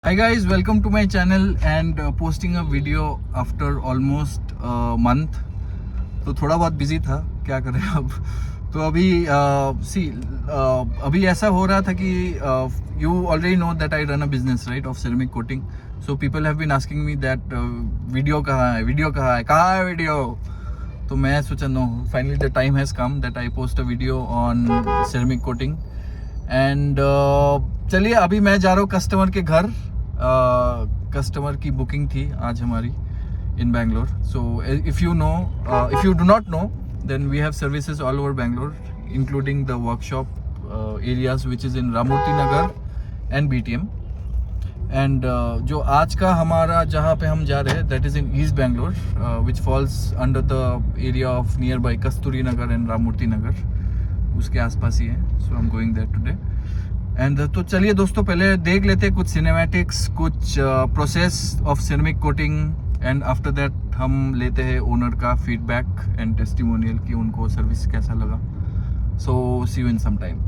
Hi guys, welcome to my channel and posting a video after almost a month. तो थोड़ा बहुत busy था, क्या करें अब. तो अभी अभी ऐसा हो रहा था कि you already know that I run a business, right, of ceramic coating. So people have been asking me that video कहाँ है video. तो मैं सोचा no, finally the time has come that I post a video on ceramic coating. And चलिए अभी मैं जा रहा हूँ कस्टमर के घर. कस्टमर की बुकिंग थी आज हमारी in Bangalore. So if you do not know, then we have services all over Bangalore, including the workshop areas which is in Ramurti Nagar and BTM. And जो आज का हमारा जहाँ पे हम जा रहे हैं, that is in East Bangalore, which falls under the area of nearby Kasturi Nagar and Ramurti Nagar. उसके आसपास ही है. So I'm going there today. And तो चलिए दोस्तों पहले देख लेते हैं कुछ सिनेमैटिक्स, कुछ process of ceramic coating and after that हम लेते हैं ओनर का फीडबैक एंड टेस्टिमोनियल कि उनको सर्विस कैसा लगा. So see you in some time.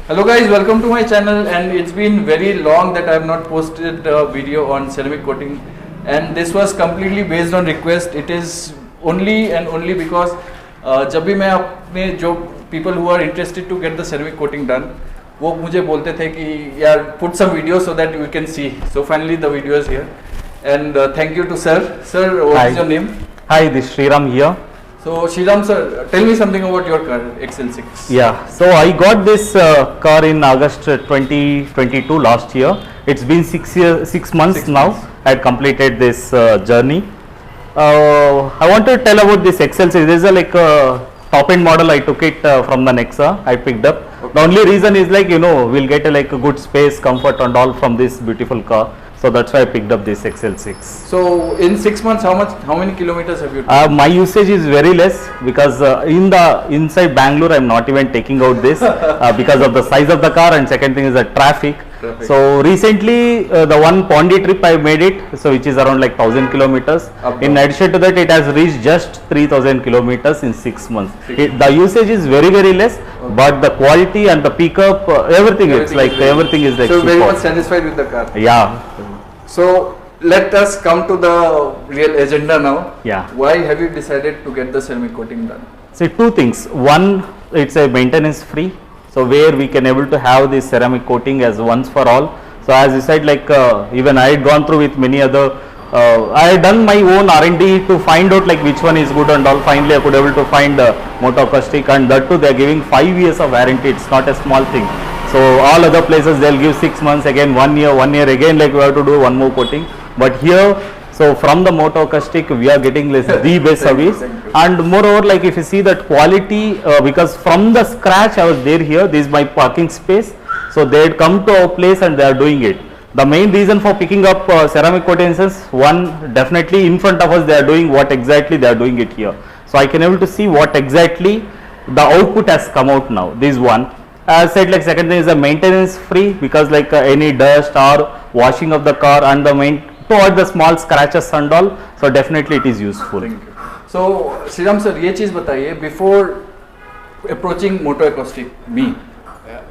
Hello guys, welcome to my channel. And it's been very long that I have not posted a video on ceramic coating, and this was completely based on request. It is only and only because जब भी मैं अपने जो people who are interested to get the ceramic coating done, वो मुझे बोलते थे कि यार put some video so that we can see. So finally the video is here, and thank you to sir. Sir, what is your name? Hi, this is Sriram here. So Shriram sir, tell me something about your car XL6. Yeah, so I got this car in August 2022 last year. It's been 6 months now. I had completed this journey. I want to tell about this XL6. This is like a top end model. I took it from the Nexa. I picked up. Okay. The only reason is like we'll get like a good space, comfort and all from this beautiful car. So that's why I picked up this XL6. So in 6 months, how many kilometers have you done? My usage is very less because inside Bangalore I'm not even taking out this because of the size of the car, and second thing is the traffic. So recently the one Pondi trip I made it, so which is around like 1000 kilometers. In addition to that, it has reached just 3000 kilometers in 6 months. The usage is very less, but the quality and the pickup, everything is like so super. Very much satisfied with the car. Yeah. So let us come to the real agenda now. Yeah. Why have you decided to get the ceramic coating done? So two things. One, it's a maintenance free. So where we can able to have this ceramic coating as once for all. So as you said, like even I had gone through with many other, I had done my own R&D to find out like which one is good and all. Finally I could able to find Moto Acoustic, and that too they are giving 5 years of warranty. It's not a small thing. So all other places they'll give 6 months, again 1 year again, like we have to do one more coating. But here, so from the Moto Acoustic we are getting the best service. And moreover, like if you see that quality, because from the scratch I was there here, this is my parking space. So they'd come to our place and they are doing it. The main reason for picking up ceramic coatings is, one, definitely in front of us they are doing what exactly they are doing it here. So I can able to see what exactly the output has come out now. This is one. As said, like second thing is the maintenance free, because like any dust or washing of the car and the to avoid the small scratches and all. So definitely it is useful. Thank you. So Sriram sir, ये चीज़ बताइए, before approaching Moto Acoustic me,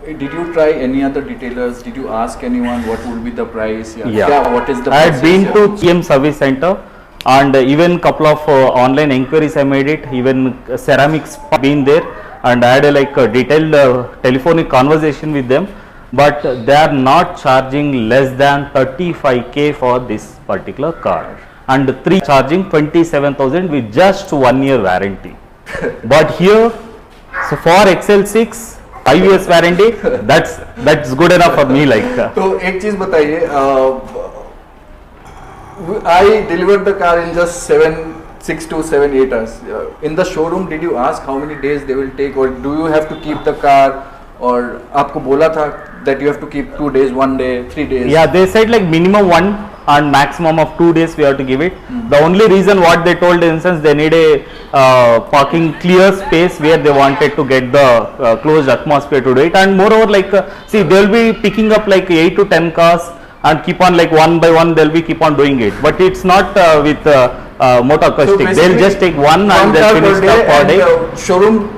did you try any other detailers? Did you ask anyone what would be the price? Yeah. What is the I had process? been to KM service center, and even couple of online inquiries I made it. Even ceramics been there, and I had a detailed telephonic conversation with them. But they are not charging less than 35k for this particular car, and 3 charging 27,000 with just 1 year warranty. But here, so for XL6, 5 years warranty, that's good enough for me. Like तो एक चीज बताइए, I delivered the car in just 6 to 7 8 hours. In the showroom, did you ask how many days they will take, or do you have to keep the car, or आपको बोला था that you have to keep 2 days, 1 day, 3 days? Yeah, they said like minimum 1 and maximum of 2 days we have to give it. The only reason what they told, instance, they need a parking clear space where they wanted to get the closed atmosphere to do it. And moreover, like see, they will be picking up like 8 to 10 cars and keep on like one by one they'll be keep on doing it. But it's not with Moto Acoustic. So they'll just take one and they'll finish the per day. Showroom,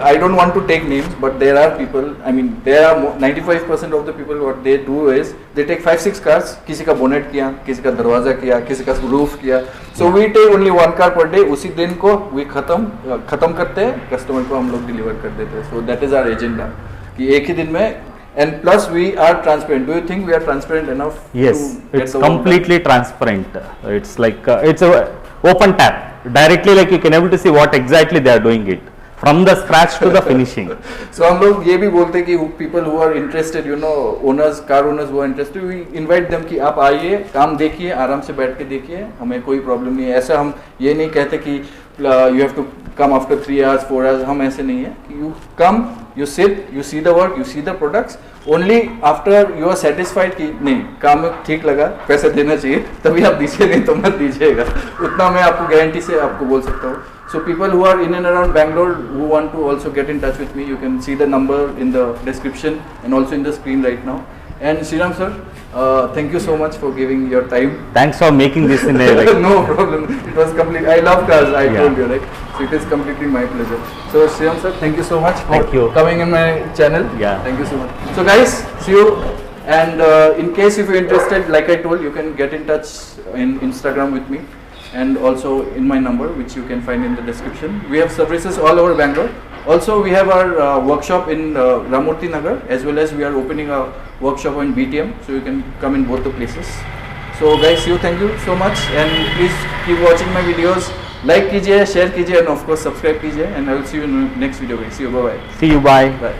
I don't want to take names, but there are people, I mean, there are 95% of the people, what they do is, they take 5-6 cars, किसी का bonnet किया, किसी का दरवाजा किया, किसी का roof किया. So we take only 1 car per day, उसी दिन को we खत्म करते हैं, customer को हम लोग deliver कर देते हैं. So that is our agenda, कि एक ही दिन में, and plus we are transparent. Do you think we are transparent enough? Yes, to it's completely transparent. It's like it's a open tap. Directly, like you can able to see what exactly they are doing it. From the scratch to the finishing. So हम लोग ये भी बोलते हैं कि people who are interested, you know, owners, car owners who are interested, we invite them कि आप आइए, काम देखिए, आराम से बैठ के देखिए, हमें कोई प्रॉब्लम नहीं है. ऐसा हम ये नहीं कहते कि you have to come after 3 hours, 4 hours, हम ऐसे नहीं है. You come, you sit, you see the work, you see the products. Only after you are satisfied कि नहीं काम में ठीक लगा, पैसा देना चाहिए, तभी आप दीजिए, नहीं तो मत दीजिएगा. उतना मैं आपको गारंटी से आपको बोल सकता हूँ. So people who are in and around Bangalore who want to also get in touch with me, you can see the number in the description and also in the screen right now. And Sriram sir, thank you so much for giving your time. Thanks for making this in a like, no problem. It was complete. I love cars. I told you, right? So it is completely my pleasure. So Sriram sir, thank you so much for coming in my channel. Yeah. Thank you so much. So guys, see you. And in case if you're interested, like I told, you can get in touch in Instagram with me. And also in my number, which you can find in the description. We have services all over Bangalore. Also, we have our workshop in Ramurti Nagar, as well as we are opening a workshop in BTM, so you can come in both the places. So guys, thank you so much, and please keep watching my videos. Like कीजिए, share कीजिए, and of course subscribe कीजिए. And I will see you in the next video guys. See you, bye bye. See you, bye. Bye.